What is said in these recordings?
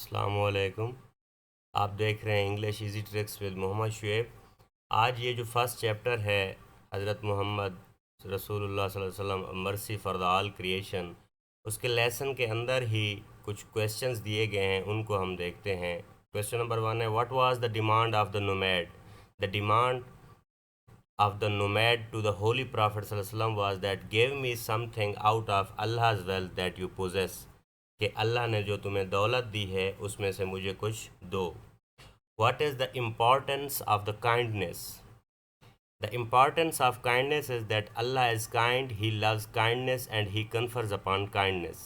अस्सलामुअलैकुम। आप देख रहे हैं English easy tricks with Mohammad Shoaib. आज ये जो फर्स्ट चैप्टर है हज़रत मोहम्मद रसूलुल्लाह सल्लल्लाहु अलैहि वसल्लम mercy for the all creation, उसके लेसन के अंदर ही कुछ क्वेश्चंस दिए गए हैं, उनको हम देखते हैं। क्वेश्चन नंबर 1 है, what was the demand of the nomad? The demand of the nomad to the Holy Prophet ﷺ was that give me something out of Allah's wealth that you possess, कि अल्लाह ने जो तुम्हें दौलत दी है उसमें से मुझे कुछ दो। What is the importance of the kindness? The importance of kindness is that Allah is kind, He loves kindness and He confers upon kindness,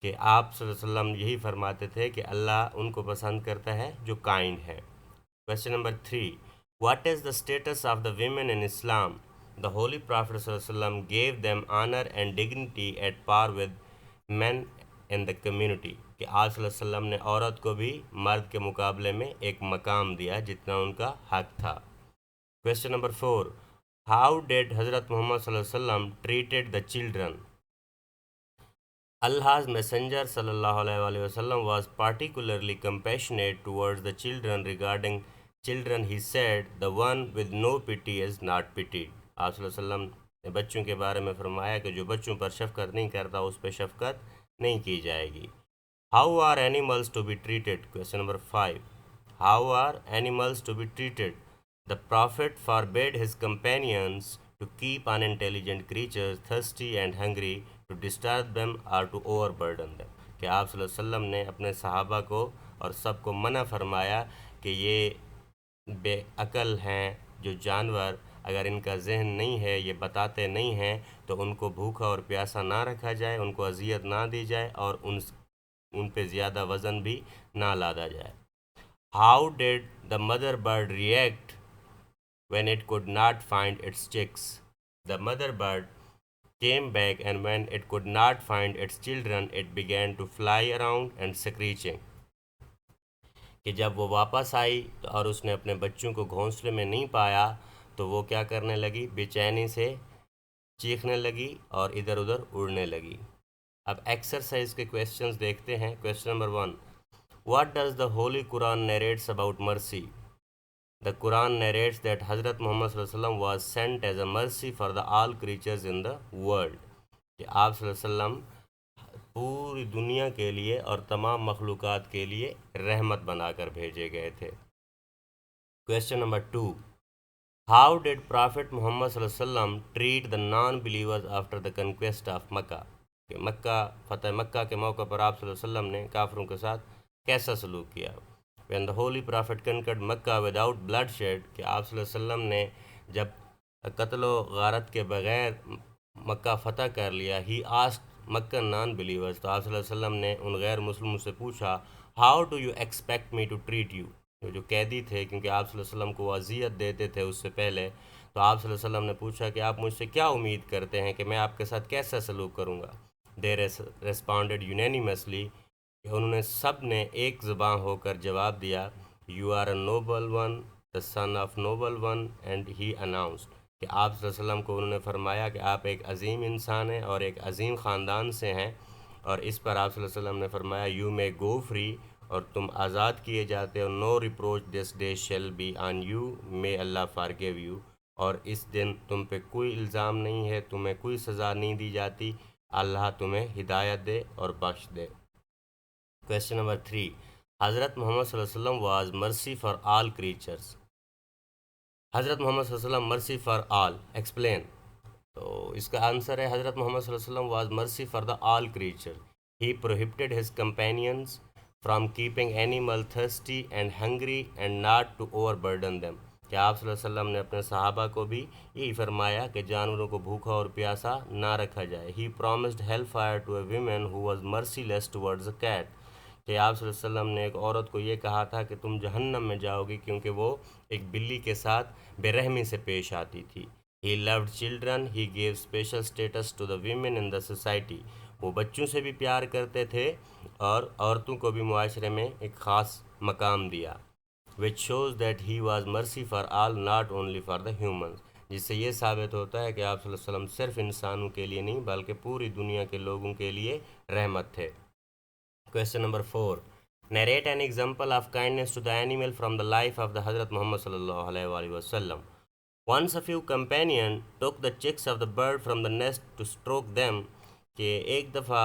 कि आप सल्लल्लाहु अलैहि वसल्लम यही फरमाते थे कि अल्लाह उनको पसंद करता है जो काइंड है। Question number 3. What is the status of the women in Islam? The Holy Prophet ﷺ gave them honor and dignity at par with men in the community, कि आप सल्लल्लाहु अलैहि वसल्लम ने औरत को भी मर्द के मुकाबले में एक मकाम दिया जितना उनका हक था। Question number 4. How did Hazrat Muhammad सल्लल्लाहु अलैहि वसल्लम treated the children? Allah's Messenger sallallahu alaihi wasallam was particularly compassionate towards the children. Regarding children, he said, "The one with no pity is not pitied." आप सल्लल्लाहु अलैहि वसल्लम ने बच्चों के बारे में फरमाया कि जो बच्चों पर शफकत नहीं करता उस पर शफकत नहीं की जाएगी। How are animals to be treated? Question number 5. How are animals to be treated? The Prophet forbade his companions to keep unintelligent creatures thirsty and hungry, to disturb them or to overburden them, कि आप सल्लल्लाहु अलैहि वसल्लम ने अपने सहाबा को और सबको मना फरमाया कि ये बेअकल हैं जो जानवर, अगर इनका जहन नहीं है, ये बताते नहीं हैं, तो उनको भूखा और प्यासा ना रखा जाए, उनको अजियत ना दी जाए और उन पे ज़्यादा वज़न भी ना लादा जाए। How did the mother bird react when it could not find its chicks? The mother bird came back, and when it could not find its children, it began to fly around and screeching, कि जब वो वापस आई तो और उसने अपने बच्चों को घोंसले में नहीं पाया तो वो क्या करने लगी, बेचैनी से चीखने लगी और इधर उधर उड़ने लगी। अब एक्सरसाइज के क्वेश्चंस देखते हैं। Question number 1, what does the Holi Quran narrates about mercy? The Quran narrates that Hazrat Muhammad sallallahu alaihi wasallam was sent as a mercy for the all creatures in the world, कि आप सल्लल्लाहु अलैहि वसल्लम पूरी दुनिया के लिए और तमाम मखलूक़ात के लिए रहमत बनाकर भेजे गए थे। Question number 2, how did prophet Muhammad सल्लल्लाहु अलैहि वसल्लम treat the non believers after the conquest of Mecca? कि मक्का फ़तह मक्का के मौके पर आप सल्लल्लाहु अलैहि वसल्लम ने काफिरों के साथ कैसा सलूक किया? When the Holy Prophet conquered Mecca without bloodshed, कि आप सल्लल्लाहु अलैहि वसल्लम ने जब कत्ल गारत के बग़ैर मक्का फ़तह कर लिया, ही आस्क्ड मक्कन नॉन बिलीवर्स, तो आप सल्लल्लाहु अलैहि वसल्लम ने उन गैर मुस्लिमों से पूछा, how do you expect me to treat you? जो कैदी थे, क्योंकि आप सल्लल्लाहु अलैहि वसल्लम को अज़ियत देते थे उससे पहले, तो आप सल्लल्लाहु अलैहि वसल्लम ने पूछा कि आप मुझसे क्या उम्मीद करते हैं कि मैं आपके साथ कैसा सलूक करूँगा? दे रेस्पॉन्डेड यूनैनिमसली, उन्होंने सब ने एक ज़बान होकर जवाब दिया, you are a noble one, the son of noble one, and he announced, कि आप सल्लल्लाहु अलैहि वसल्लम को उन्होंने फरमाया कि आप एक अजीम इंसान हैं और एक अजीम ख़ानदान से हैं। और इस पर आप सल्लल्लाहु अलैहि वसल्लम ने फरमाया, यू मे गो फ्री, और तुम आज़ाद किए जाते हो। No reproach this day shall be on you, may Allah forgive you, और इस दिन तुम पे कोई इल्ज़ाम नहीं है, तुम्हें कोई सज़ा नहीं दी जाती, अल्लाह तुम्हें हिदायत दे और बख्श दे। क्वेश्चन नंबर 3, हज़रत मोहम्मद सल्लल्लाहु अलैहि वसल्लम was mercy for all creatures. हज़रत मोहम्मद सल्लल्लाहु अलैहि वसल्लम मर्सी फॉर ऑल, एक्सप्लेन। तो इसका आंसर है, हज़रत मोहम्मद सल्लल्लाहु अलैहि वसल्लम was mercy for the all creature. He prohibited his companions from keeping animal thirsty and hungry and not to overburden them, कि आप सल्लल्लाहु अलैहि वसल्लम ने अपने सहाबा को भी यही फरमाया कि जानवरों को भूखा और प्यासा ना रखा जाए। He promised hell fire to a women who was merciless towards a cat, कि आप सल्लल्लाहु अलैहि वसल्लम ने एक औरत को ये कहा था कि तुम जहन्नम में जाओगी क्योंकि वो एक बिल्ली के साथ बेरहमी से पेश आती थी। He loved children, he gave special status to the women in the society, वो बच्चों से भी प्यार करते थे और औरतों को भी मुआशरे में एक ख़ास मकाम दिया। Which shows that he was mercy for all, not only for the humans, जिससे ये साबित होता है कि आप सल्लल्लाहु अलैहि वसल्लम सिर्फ इंसानों के लिए नहीं बल्कि पूरी दुनिया के लोगों के लिए रहमत थे। Question number 4, Narrate an example of kindness to the animal from the life of the Hazrat Muhammad sallallahu alaihi wasallam. Once a few companions took the chicks of the bird from the nest to stroke them. कि एक दफ़ा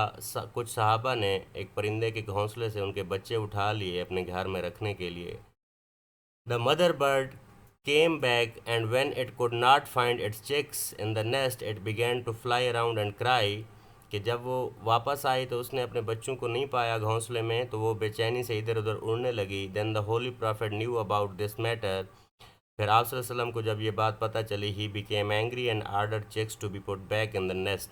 कुछ सहाबा ने एक परिंदे के घोंसले से उनके बच्चे उठा लिए अपने घर में रखने के लिए. The mother bird came back, and when it could not find its chicks in the nest, it began to fly around and cry. कि जब वो वापस आई तो उसने अपने बच्चों को नहीं पाया घोंसले में, तो वो बेचैनी से इधर उधर उड़ने लगी. Then the holy prophet knew about this matter. फिर आप सल्लल्लाहु अलैहि वसल्लम को जब ये बात पता चली, he became angry and ordered chicks to be put back in the nest.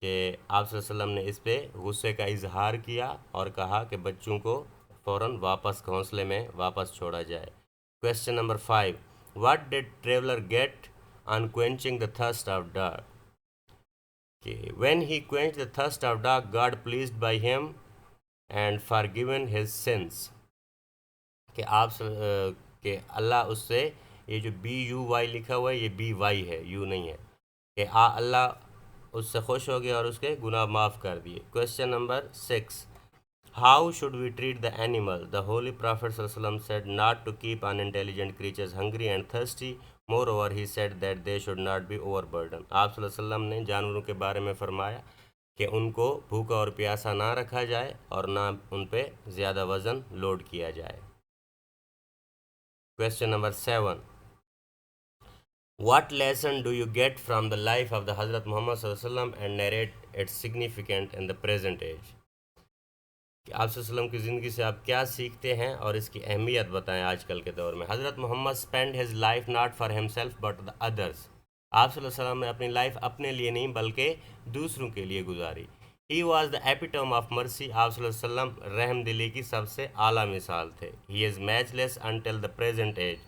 कि आप सल्लल्लाहु अलैहि वसल्लम ने इस पे गुस्से का इजहार किया और कहा कि बच्चों को फ़ौरन वापस घोंसले में वापस छोड़ा जाए. Question number 5. What did traveler get on quenching the thirst of dog? Okay. When he quenched the thirst of dog, God pleased by him and forgiven his sins. कि कि अल्लाह उससे, ये जो BUY लिखा हुआ है ये BY है, यू नहीं है, कि अल्लाह उससे खुश हो गया और उसके गुनाह माफ़ कर दिए. Question number 6. How should we treat the animal? The Holy Prophet ﷺ said not to keep unintelligent creatures hungry and thirsty. Moreover, he said that they should not be overburdened. आप सल्लल्लाहु अलैहि वसल्लम ने जानवरों के बारे में फरमाया कि उनको भूखा और प्यासा ना रखा जाए और ना उन पे ज़्यादा वज़न लोड किया जाए. Question number 7. What lesson do you get from the life of the Hazrat Muhammad ﷺ and narrate its significance in the present age? कि आप वसल्लम की ज़िंदगी से आप क्या सीखते हैं और इसकी अहमियत बताएं आजकल के दौर में. हज़रत Muhammad spend his life not for himself but the others. आप वसल्लम ने अपनी लाइफ अपने लिए नहीं बल्कि दूसरों के लिए गुजारी. He was the epitome of mercy. आप वसल्लम रहम दिली की सबसे आला मिसाल थे. He is matchless until the present age.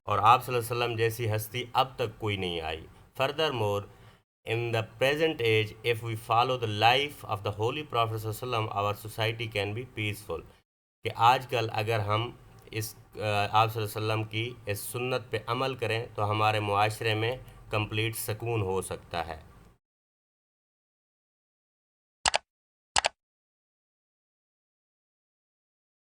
और आप वसल्लम जैसी हस्ती अब तक कोई नहीं आई. Furthermore, in the present age, if we follow the life of the Holy Prophet ﷺ, our society can be peaceful. कि आजकल अगर हम इस आप वसल्लम की इस सुन्नत पे अमल करें तो हमारे मुआशरे में कंप्लीट सुकून हो सकता है.